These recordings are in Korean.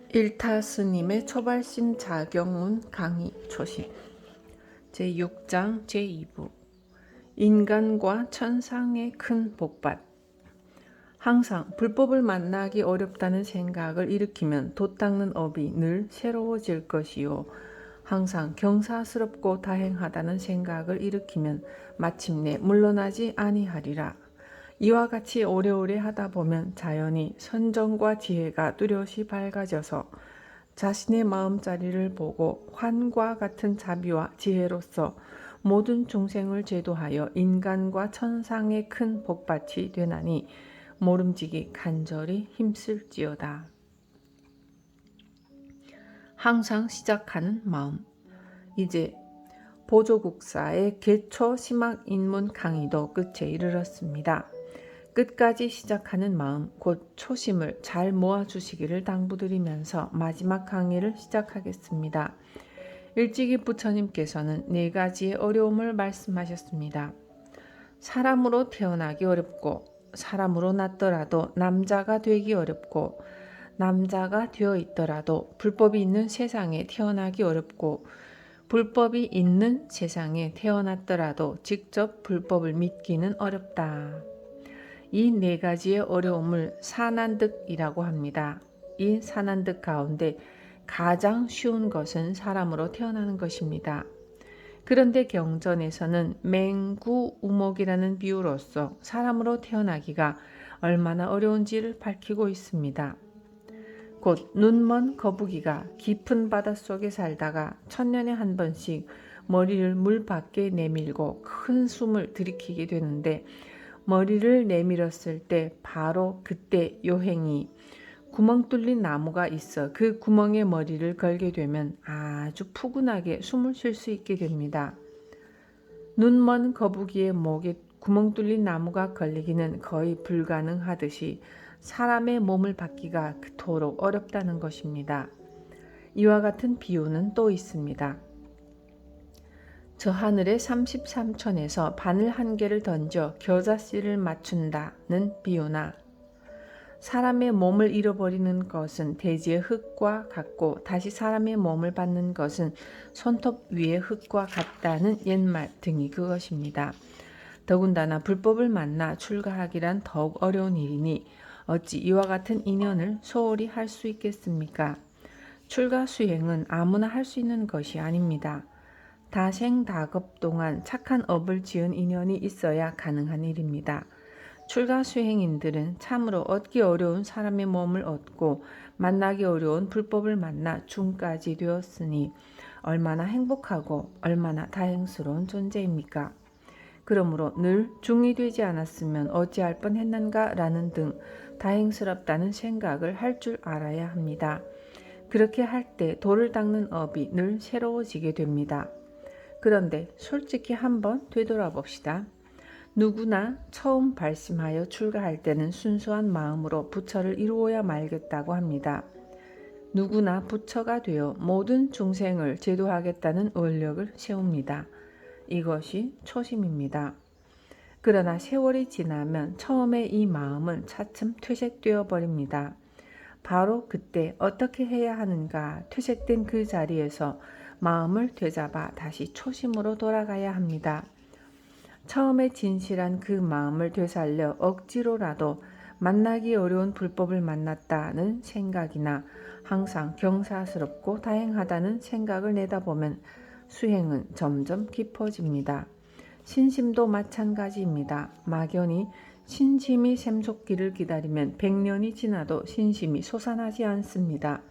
일타 스님의 초발심 자경문 강의 초심 제6장 제2부 인간과 천상의 큰 복받. 항상 불법을 만나기 어렵다는 생각을 일으키면 돛 닦는 업이 늘 새로워질 것이요, 항상 경사스럽고 다행하다는 생각을 일으키면 마침내 물러나지 아니하리라. 이와 같이 오래오래 하다 보면 자연히 선정과 지혜가 뚜렷이 밝아져서 자신의 마음자리를 보고 환과 같은 자비와 지혜로서 모든 중생을 제도하여 인간과 천상의 큰 복받이 되나니 모름지기 간절히 힘쓸지어다. 항상 시작하는 마음. 이제 보조국사의 개초 심학 입문 강의도 끝에 이르렀습니다. 끝까지 시작하는 마음, 곧 초심을 잘 모아주시기를 당부드리면서 마지막 강의를 시작하겠습니다. 일찍이 부처님께서는 4가지의 어려움을 말씀하셨습니다. 사람으로 태어나기 어렵고, 사람으로 낳더라도 남자가 되기 어렵고, 남자가 되어 있더라도 불법이 있는 세상에 태어나기 어렵고, 불법이 있는 세상에 태어났더라도 직접 불법을 믿기는 어렵다. 이 4가지의 어려움을 사난득이라고 합니다. 이 사난득 가운데 가장 쉬운 것은 사람으로 태어나는 것입니다. 그런데 경전에서는 맹구우목이라는 비유로서 사람으로 태어나기가 얼마나 어려운지를 밝히고 있습니다. 곧 눈먼 거북이가 깊은 바닷속에 살다가 1000년에 한 번씩 머리를 물 밖에 내밀고 큰 숨을 들이키게 되는데, 머리를 내밀었을 때 바로 그때 요행이 구멍 뚫린 나무가 있어 그 구멍에 머리를 걸게 되면 아주 푸근하게 숨을 쉴 수 있게 됩니다. 눈먼 거북이의 목에 구멍 뚫린 나무가 걸리기는 거의 불가능하듯이 사람의 몸을 받기가 그토록 어렵다는 것입니다. 이와 같은 비유는 또 있습니다. 저 하늘의 33촌에서 바늘 1개를 던져 겨자씨를 맞춘다는 비유나, 사람의 몸을 잃어버리는 것은 대지의 흙과 같고 다시 사람의 몸을 받는 것은 손톱 위의 흙과 같다는 옛말 등이 그것입니다. 더군다나 불법을 만나 출가하기란 더욱 어려운 일이니 어찌 이와 같은 인연을 소홀히 할 수 있겠습니까? 출가 수행은 아무나 할 수 있는 것이 아닙니다. 다생다급 동안 착한 업을 지은 인연이 있어야 가능한 일입니다. 출가 수행인들은 참으로 얻기 어려운 사람의 몸을 얻고 만나기 어려운 불법을 만나 중까지 되었으니 얼마나 행복하고 얼마나 다행스러운 존재입니까? 그러므로 늘 중이 되지 않았으면 어찌할 뻔했는가 라는 등 다행스럽다는 생각을 할 줄 알아야 합니다. 그렇게 할 때 돌을 닦는 업이 늘 새로워지게 됩니다. 그런데 솔직히 한번 되돌아봅시다. 누구나 처음 발심하여 출가할 때는 순수한 마음으로 부처를 이루어야 말겠다고 합니다. 누구나 부처가 되어 모든 중생을 제도하겠다는 원력을 세웁니다. 이것이 초심입니다. 그러나 세월이 지나면 처음에 이 마음은 차츰 퇴색되어 버립니다. 바로 그때 어떻게 해야 하는가 퇴색된 그 자리에서 마음을 되잡아 다시 초심으로 돌아가야 합니다. 처음에 진실한 그 마음을 되살려 억지로라도 만나기 어려운 불법을 만났다는 생각이나 항상 경사스럽고 다행하다는 생각을 내다보면 수행은 점점 깊어집니다. 신심도 마찬가지입니다. 막연히 신심이 샘솟기를 기다리면 100년이 지나도 신심이 솟아나지 않습니다.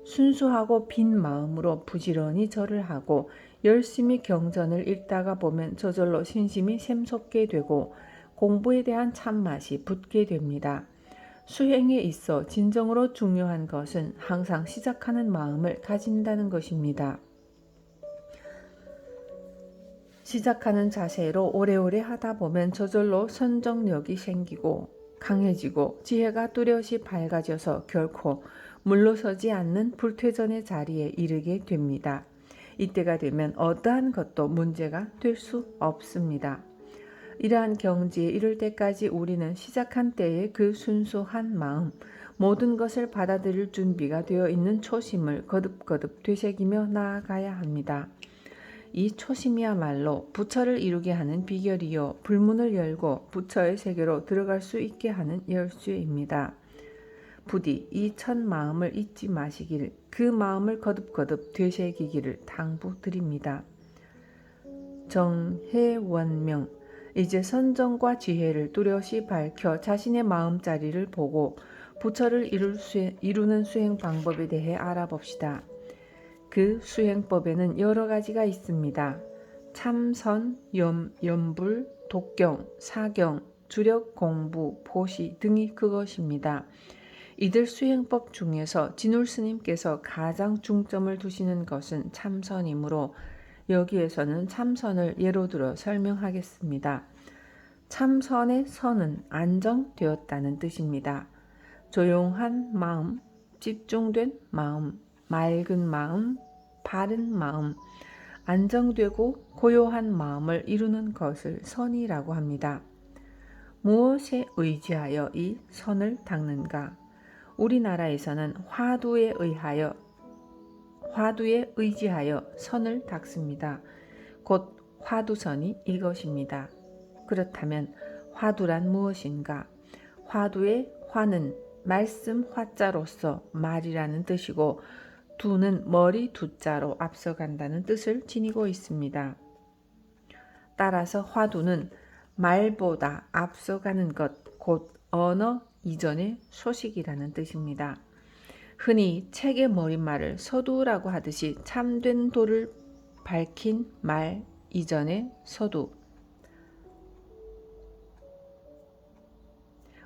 순수하고 빈 마음으로 부지런히 절을 하고 열심히 경전을 읽다가 보면 저절로 신심이 샘솟게 되고 공부에 대한 참맛이 붙게 됩니다. 수행에 있어 진정으로 중요한 것은 항상 시작하는 마음을 가진다는 것입니다. 시작하는 자세로 오래오래 하다 보면 저절로 선정력이 생기고 강해지고 지혜가 뚜렷이 밝아져서 결코 물러서지 않는 불퇴전의 자리에 이르게 됩니다. 이때가 되면 어떠한 것도 문제가 될 수 없습니다. 이러한 경지에 이를 때까지 우리는 시작한 때의 그 순수한 마음, 모든 것을 받아들일 준비가 되어 있는 초심을 거듭거듭 되새기며 나아가야 합니다. 이 초심이야말로 부처를 이루게 하는 비결이요, 불문을 열고 부처의 세계로 들어갈 수 있게 하는 열쇠입니다. 부디 이 첫 마음을 잊지 마시길, 그 마음을 거듭거듭 되새기기를 당부드립니다. 정해원명, 이제 선정과 지혜를 뚜렷이 밝혀 자신의 마음자리를 보고 부처를 이루는 수행 방법에 대해 알아봅시다. 그 수행법에는 여러 가지가 있습니다. 참선, 염불, 독경, 사경, 주력 공부, 보시 등이 그것입니다. 이들 수행법 중에서 진울 스님께서 가장 중점을 두시는 것은 참선이므로 여기에서는 참선을 예로 들어 설명하겠습니다. 참선의 선은 안정되었다는 뜻입니다. 조용한 마음, 집중된 마음, 맑은 마음, 바른 마음, 안정되고 고요한 마음을 이루는 것을 선이라고 합니다. 무엇에 의지하여 이 선을 닦는가? 우리나라에서는 화두에 의지하여 선을 닦습니다. 곧 화두선이 이것입니다. 그렇다면 화두란 무엇인가? 화두의 화는 말씀 화자로서 말이라는 뜻이고, 두는 머리 두자로 앞서간다는 뜻을 지니고 있습니다. 따라서 화두는 말보다 앞서가는 것, 곧 언어 이전의 소식이라는 뜻입니다. 흔히 책의 머릿말을 서두라고 하듯이 참된 도를 밝힌 말 이전의 서두,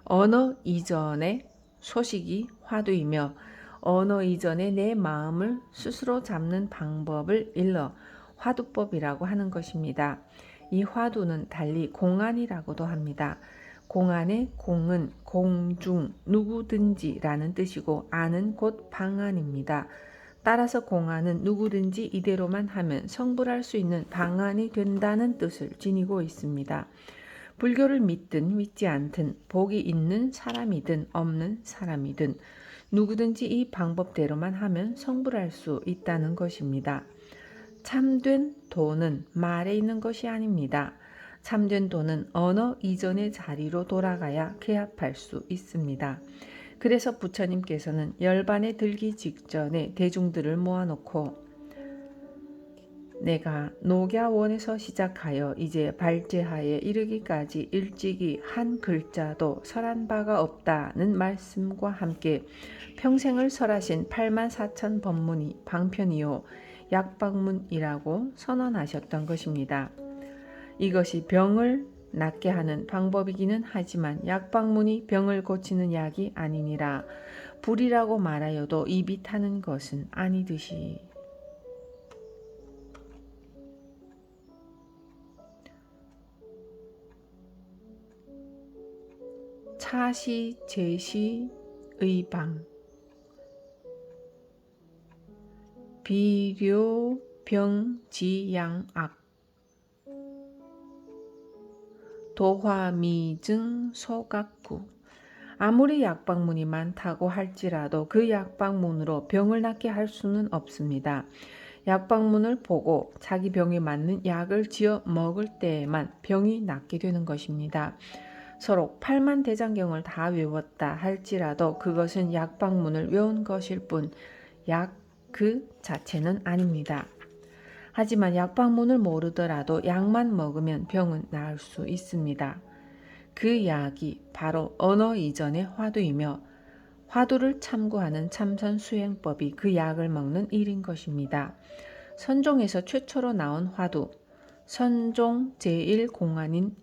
언어 이전의 소식이 화두이며, 언어 이전에 내 마음을 스스로 잡는 방법을 일러 화두법이라고 하는 것입니다. 이 화두는 달리 공안이라고도 합니다. 공안의 공은 공중, 누구든지라는 뜻이고, 안은 곧 방안입니다. 따라서 공안은 누구든지 이대로만 하면 성불할 수 있는 방안이 된다는 뜻을 지니고 있습니다. 불교를 믿든 믿지 않든, 복이 있는 사람이든 없는 사람이든 누구든지 이 방법대로만 하면 성불할 수 있다는 것입니다. 참된 도는 말에 있는 것이 아닙니다. 참된 도는 언어 이전의 자리로 돌아가야 개합할 수 있습니다. 그래서 부처님께서는 열반에 들기 직전에 대중들을 모아놓고 내가 녹야원에서 시작하여 이제 발제하에 이르기까지 일찍이 한 글자도 설한 바가 없다는 말씀과 함께 평생을 설하신 84,000 법문이 방편이요 약방문이라고 선언하셨던 것입니다. 이것이 병을 낫게 하는 방법이기는 하지만 약방문이 병을 고치는 약이 아니니라. 불이라고 말하여도 입이 타는 것은 아니듯이. 차시, 제시, 의방, 비료, 병, 지, 양, 악, 도화, 미증, 소각구. 아무리 약방문이 많다고 할지라도 그 약방문으로 병을 낫게 할 수는 없습니다. 약방문을 보고 자기 병에 맞는 약을 지어 먹을 때에만 병이 낫게 되는 것입니다. 서로 팔만대장경을 다 외웠다 할지라도 그것은 약방문을 외운 것일 뿐 약 그 자체는 아닙니다. 하지만 약방문을 모르더라도 약만 먹으면 병은 나을 수 있습니다. 그 약이 바로 언어 이전의 화두이며, 화두를 참고하는 참선 수행법이 그 약을 먹는 일인 것입니다. 선종에서 최초로 나온 화두, 선종 제1공안인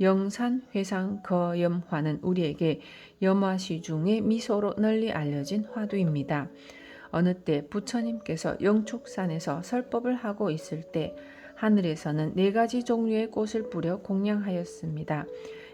영산회상거염화는 우리에게 염화시중의 미소로 널리 알려진 화두입니다. 어느 때 부처님께서 영축산에서 설법을 하고 있을 때 하늘에서는 4가지 종류의 꽃을 뿌려 공양하였습니다.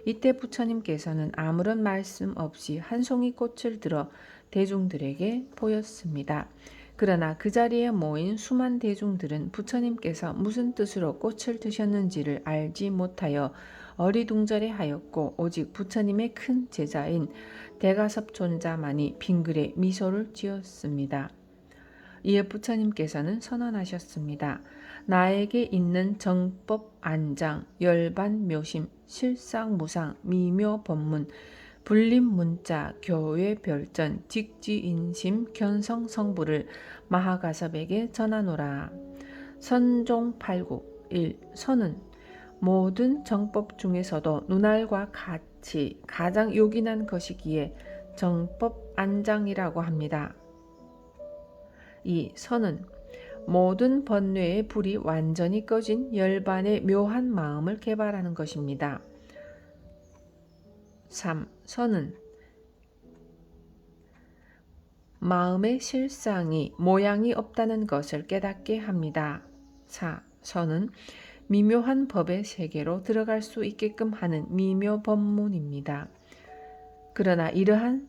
이때 부처님께서는 아무런 말씀 없이 한 송이 꽃을 들어 대중들에게 보였습니다. 그러나 그 자리에 모인 수만 대중들은 부처님께서 무슨 뜻으로 꽃을 드셨는지를 알지 못하여 어리둥절해 하였고 오직 부처님의 큰 제자인 대가섭존자만이 빙그레 미소를 지었습니다. 이에 부처님께서는 선언하셨습니다. 나에게 있는 정법 안장, 열반 묘심, 실상 무상, 미묘 법문, 불림 문자, 교회 별전, 직지 인심, 견성 성부를 마하가섭에게 전하노라. 선종팔국 1. 선은 모든 정법 중에서도 눈알과 같이 가장 요긴한 것이기에 정법 안장이라고 합니다. 2. 선은 모든 번뇌의 불이 완전히 꺼진 열반의 묘한 마음을 개발하는 것입니다. 3. 선은 마음의 실상이 모양이 없다는 것을 깨닫게 합니다. 4. 선은 미묘한 법의 세계로 들어갈 수 있게끔 하는 미묘 법문입니다. 그러나 이러한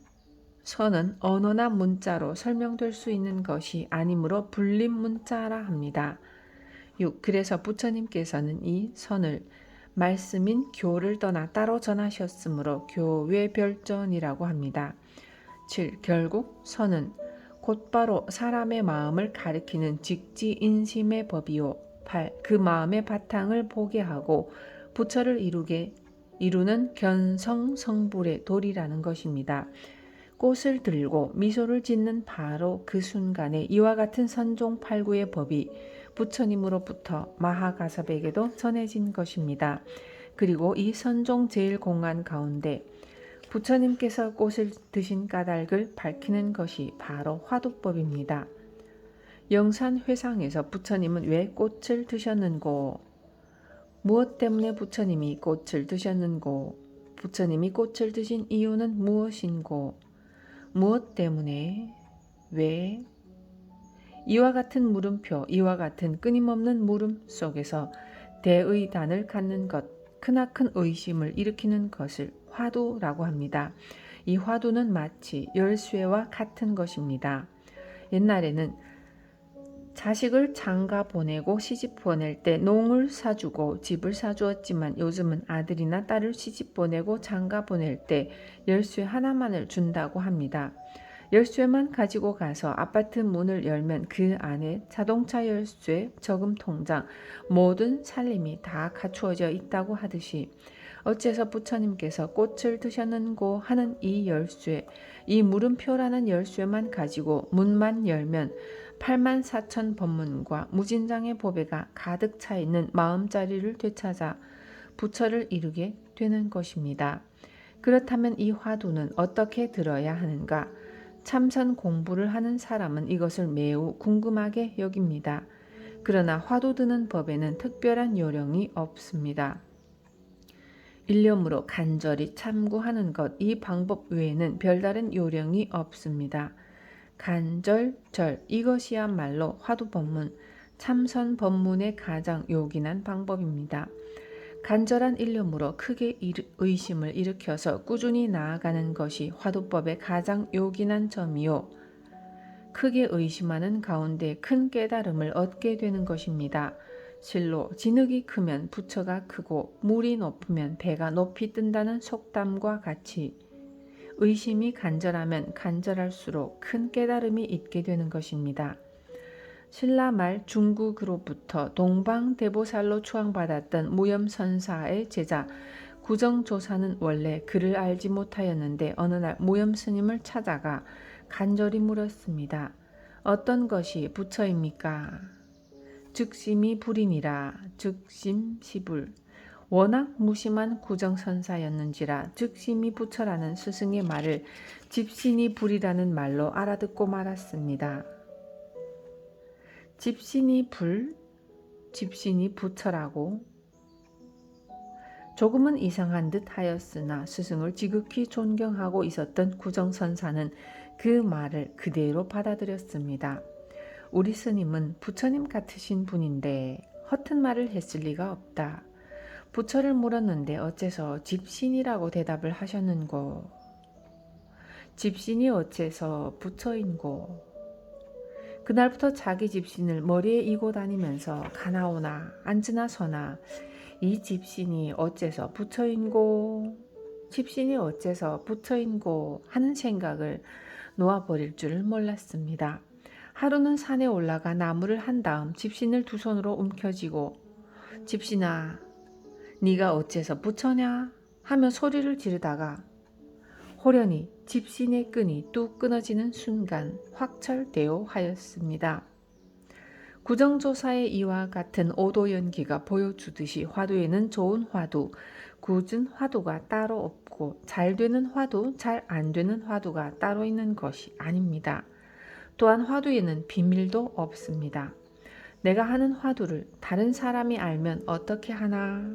선은 언어나 문자로 설명될 수 있는 것이 아니므로 불림 문자라 합니다. 6. 그래서 부처님께서는 이 선을 말씀인 교를 떠나 따로 전하셨으므로 교외별전이라고 합니다. 7. 결국 선은 곧바로 사람의 마음을 가리키는 직지인심의 법이요. 8. 그 마음의 바탕을 보게 하고 부처를 이루는 견성성불의 도리라는 것입니다. 꽃을 들고 미소를 짓는 바로 그 순간에 이와 같은 선종팔구의 법이 부처님으로부터 마하가섭에게도 전해진 것입니다. 그리고 이 선종 제일공안 가운데 부처님께서 꽃을 드신 까닭을 밝히는 것이 바로 화두법입니다. 영산회상에서 부처님은 왜 꽃을 드셨는고? 무엇 때문에 부처님이 꽃을 드셨는고? 부처님이 꽃을 드신 이유는 무엇인고? 무엇 때문에? 왜? 이와 같은 물음표, 이와 같은 끊임없는 물음 속에서 대의단을 갖는 것, 크나큰 의심을 일으키는 것을 화두라고 합니다. 이 화두는 마치 열쇠와 같은 것입니다. 옛날에는 자식을 장가 보내고 시집 보낼 때 농을 사주고 집을 사주었지만 요즘은 아들이나 딸을 시집 보내고 장가 보낼 때 열쇠 하나만을 준다고 합니다. 열쇠만 가지고 가서 아파트 문을 열면 그 안에 자동차 열쇠, 저금 통장, 모든 살림이 다 갖추어져 있다고 하듯이 어째서 부처님께서 꽃을 드셨는고 하는 이 열쇠, 이 물음표라는 열쇠만 가지고 문만 열면 84,000 법문과 무진장의 보배가 가득 차 있는 마음자리를 되찾아 부처를 이루게 되는 것입니다. 그렇다면 이 화두는 어떻게 들어야 하는가? 참선 공부를 하는 사람은 이것을 매우 궁금하게 여깁니다. 그러나 화두 드는 법에는 특별한 요령이 없습니다. 일념으로 간절히 참고하는 것, 이 방법 외에는 별다른 요령이 없습니다. 간절절, 이것이야말로 화두법문, 참선 법문의 가장 요긴한 방법입니다. 간절한 일념으로 크게 의심을 일으켜서 꾸준히 나아가는 것이 화두법의 가장 요긴한 점이요. 크게 의심하는 가운데 큰 깨달음을 얻게 되는 것입니다. 실로 진흙이 크면 부처가 크고 물이 높으면 배가 높이 뜬다는 속담과 같이 의심이 간절하면 간절할수록 큰 깨달음이 있게 되는 것입니다. 신라 말 중국으로부터 동방대보살로 추앙받았던 무염선사의 제자 구정조사는 원래 그를 알지 못하였는데 어느 날 무염스님을 찾아가 간절히 물었습니다. 어떤 것이 부처입니까? 즉심이 불이니라. 즉심시불. 워낙 무심한 구정선사였는지라 즉심이 부처라는 스승의 말을 집신이 불이라는 말로 알아듣고 말았습니다. 집신이 불, 집신이 부처라고? 조금은 이상한 듯 하였으나 스승을 지극히 존경하고 있었던 구정선사는 그 말을 그대로 받아들였습니다. 우리 스님은 부처님 같으신 분인데 허튼 말을 했을 리가 없다. 부처를 물었는데 어째서 집신이라고 대답을 하셨는고? 집신이 어째서 부처인고? 그날부터 자기 집신을 머리에 이고 다니면서 가나오나 앉으나 서나 이 집신이 어째서 부처인고, 집신이 어째서 부처인고 하는 생각을 놓아버릴 줄을 몰랐습니다. 하루는 산에 올라가 나무를 한 다음 집신을 두 손으로 움켜쥐고 집신아, 네가 어째서 부처냐 하며 소리를 지르다가 호련히 집신의 끈이 뚝 끊어지는 순간 확철대오 하였습니다. 구정조사의 이와 같은 오도연기가 보여주듯이 화두에는 좋은 화두, 굳은 화두가 따로 없고 잘 되는 화두, 잘 안 되는 화두가 따로 있는 것이 아닙니다. 또한 화두에는 비밀도 없습니다. 내가 하는 화두를 다른 사람이 알면 어떻게 하나?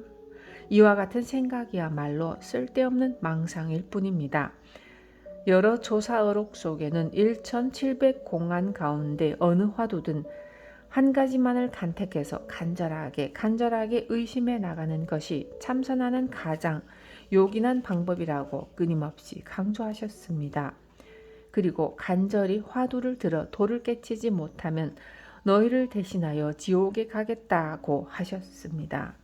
이와 같은 생각이야말로 쓸데없는 망상일 뿐입니다. 여러 조사의록 속에는 1700공안 가운데 어느 화두든 한 가지만을 간택해서 간절하게 의심해 나가는 것이 참선하는 가장 요긴한 방법이라고 끊임없이 강조하셨습니다. 그리고 간절히 화두를 들어 도를 깨치지 못하면 너희를 대신하여 지옥에 가겠다고 하셨습니다.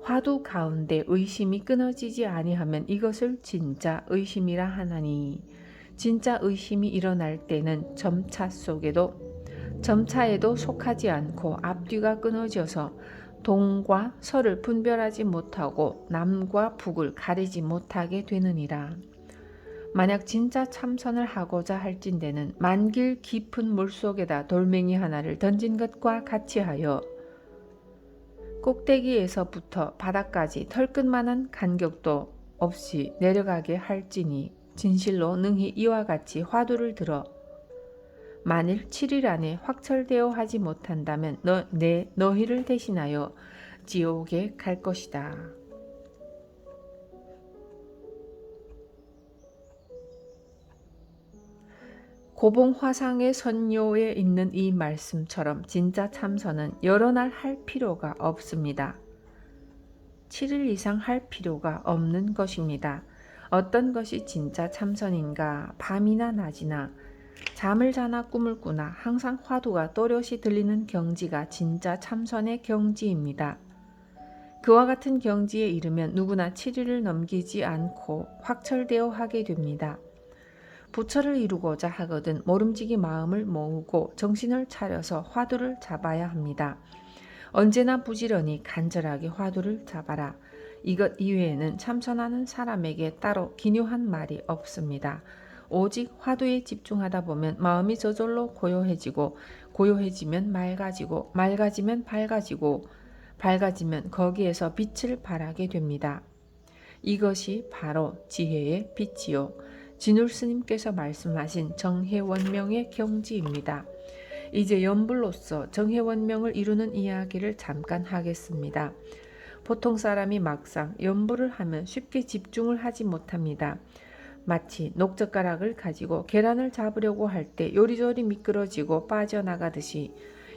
화두 가운데 의심이 끊어지지 아니하면 이것을 진짜 의심이라 하나니, 진짜 의심이 일어날 때는 점차에도 속하지 않고 앞뒤가 끊어져서 동과 서를 분별하지 못하고 남과 북을 가리지 못하게 되느니라. 만약 진짜 참선을 하고자 할진대는 만길 깊은 물속에다 돌멩이 하나를 던진 것과 같이 하여 꼭대기에서부터 바닥까지 털끝만한 간격도 없이 내려가게 할지니 진실로 능히 이와 같이 화두를 들어 만일 7일 안에 확철되어 하지 못한다면 너희를 대신하여 지옥에 갈 것이다. 고봉화상의 선요에 있는 이 말씀처럼 진짜 참선은 여러 날 할 필요가 없습니다. 7일 이상 할 필요가 없는 것입니다. 어떤 것이 진짜 참선인가? 밤이나 낮이나 잠을 자나 꿈을 꾸나 항상 화두가 또렷이 들리는 경지가 진짜 참선의 경지입니다. 그와 같은 경지에 이르면 누구나 7일을 넘기지 않고 확철되어 하게 됩니다. 부처를 이루고자 하거든 모름지기 마음을 모으고 정신을 차려서 화두를 잡아야 합니다. 언제나 부지런히 간절하게 화두를 잡아라. 이것 이외에는 참선하는 사람에게 따로 기묘한 말이 없습니다. 오직 화두에 집중하다 보면 마음이 저절로 고요해지고 고요해지면 맑아지고 맑아지면 밝아지고 밝아지면 거기에서 빛을 발하게 됩니다. 이것이 바로 지혜의 빛이요 진울 스님께서 말씀하신 정해원명의 경지입니다. 이제 연불로서 정해원명을 이루는 이야기를 잠깐 하겠습니다. 보통 사람이 막상 연불을 하면 쉽게 집중을 하지 못합니다. 마치 녹젓가락을 가지고 계란을 잡으려고 할 때 요리조리 미끄러지고 빠져나가듯이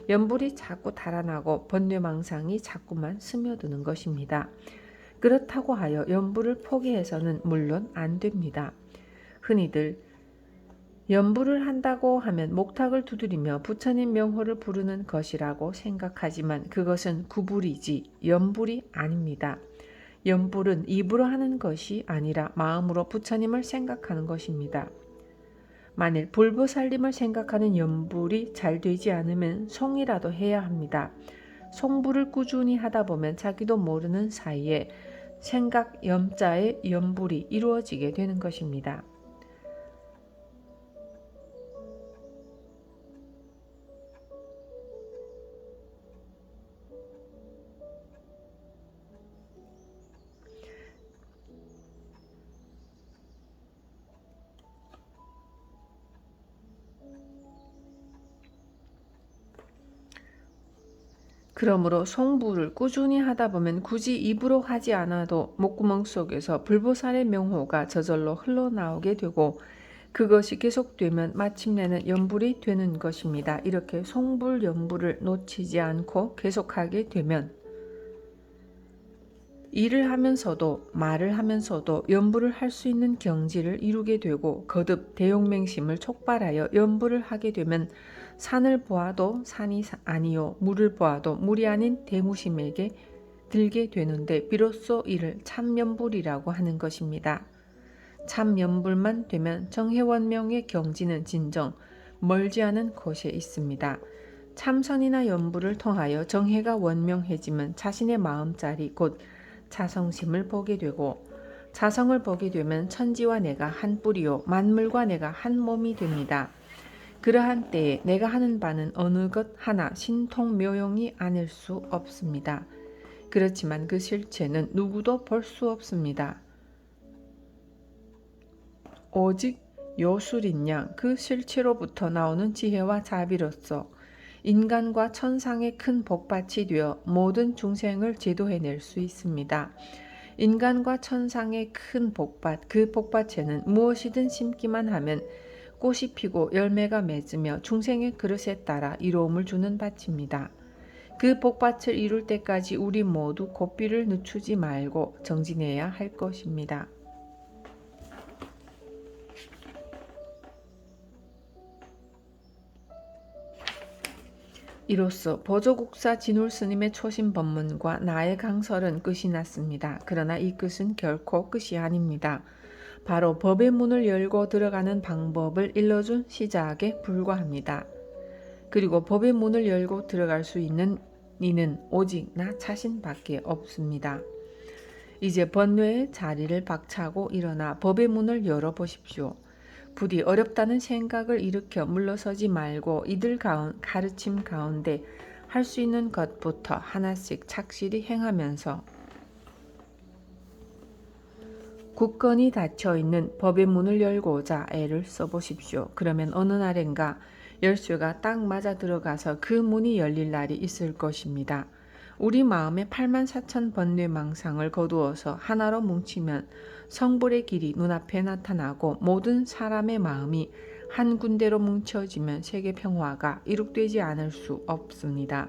연불이 자꾸 달아나고 번뇌망상이 자꾸만 스며드는 것입니다. 그렇다고 하여 연불을 포기해서는 물론 안 됩니다. 흔히들 연불을 한다고 하면 목탁을 두드리며 부처님 명호를 부르는 것이라고 생각하지만 그것은 구불이지 연불이 아닙니다. 연불은 입으로 하는 것이 아니라 마음으로 부처님을 생각하는 것입니다. 만일 불보살림을 생각하는 연불이 잘 되지 않으면 송이라도 해야 합니다. 송불을 꾸준히 하다 보면 자기도 모르는 사이에 생각 염자의 연불이 이루어지게 되는 것입니다. 그러므로 송불을 꾸준히 하다 보면 굳이 입으로 하지 않아도 목구멍 속에서 불보살의 명호가 저절로 흘러나오게 되고 그것이 계속되면 마침내는 연불이 되는 것입니다. 이렇게 송불 연불을 놓치지 않고 계속하게 되면 일을 하면서도 말을 하면서도 연부를 할 수 있는 경지를 이루게 되고 거듭 대용맹심을 촉발하여 연부를 하게 되면 산을 보아도 산이 아니요 물을 보아도 물이 아닌 대무심에게 들게 되는데 비로소 이를 참연불이라고 하는 것입니다. 참연불만 되면 정해원명의 경지는 진정 멀지 않은 곳에 있습니다. 참선이나 연부를 통하여 정해가 원명해지면 자신의 마음자리 곧 자성심을 보게 되고 자성을 보게 되면 천지와 내가 한 뿌리요 만물과 내가 한 몸이 됩니다. 그러한 때에 내가 하는 바는 어느 것 하나 신통묘용이 아닐 수 없습니다. 그렇지만 그 실체는 누구도 볼 수 없습니다. 오직 요술인 양 그 실체로부터 나오는 지혜와 자비로서 인간과 천상의 큰 복밭이 되어 모든 중생을 제도해낼 수 있습니다. 인간과 천상의 큰 복밭, 그 복밭에는 무엇이든 심기만 하면 꽃이 피고 열매가 맺으며 중생의 그릇에 따라 이로움을 주는 밭입니다. 그 복밭을 이룰 때까지 우리 모두 고삐를 늦추지 말고 정진해야 할 것입니다. 이로써 보조국사 진울스님의 초심 법문과 나의 강설은 끝이 났습니다. 그러나 이 끝은 결코 끝이 아닙니다. 바로 법의 문을 열고 들어가는 방법을 일러준 시작에 불과합니다. 그리고 법의 문을 열고 들어갈 수 있는 이는 오직 나 자신밖에 없습니다. 이제 번뇌의 자리를 박차고 일어나 법의 문을 열어보십시오. 부디 어렵다는 생각을 일으켜 물러서지 말고 이들 가르침 가운데 할 수 있는 것부터 하나씩 착실히 행하면서 굳건히 닫혀있는 법의 문을 열고자 애를 써보십시오. 그러면 어느 날엔가 열쇠가 딱 맞아 들어가서 그 문이 열릴 날이 있을 것입니다. 우리 마음의 84,000 번뇌망상을 거두어서 하나로 뭉치면 성불의 길이 눈앞에 나타나고 모든 사람의 마음이 한 군데로 뭉쳐지면 세계 평화가 이룩되지 않을 수 없습니다.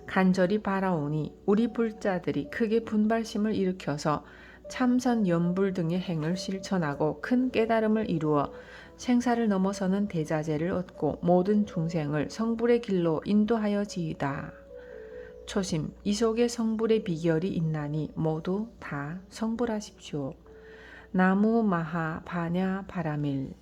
간절히 바라오니 우리 불자들이 크게 분발심을 일으켜서 참선, 연불 등의 행을 실천하고 큰 깨달음을 이루어 생사를 넘어서는 대자재를 얻고 모든 중생을 성불의 길로 인도하여지이다. 초심, 이 속에 성불의 비결이 있나니 모두 다 성불하십시오. 나무 마하 바냐 바라밀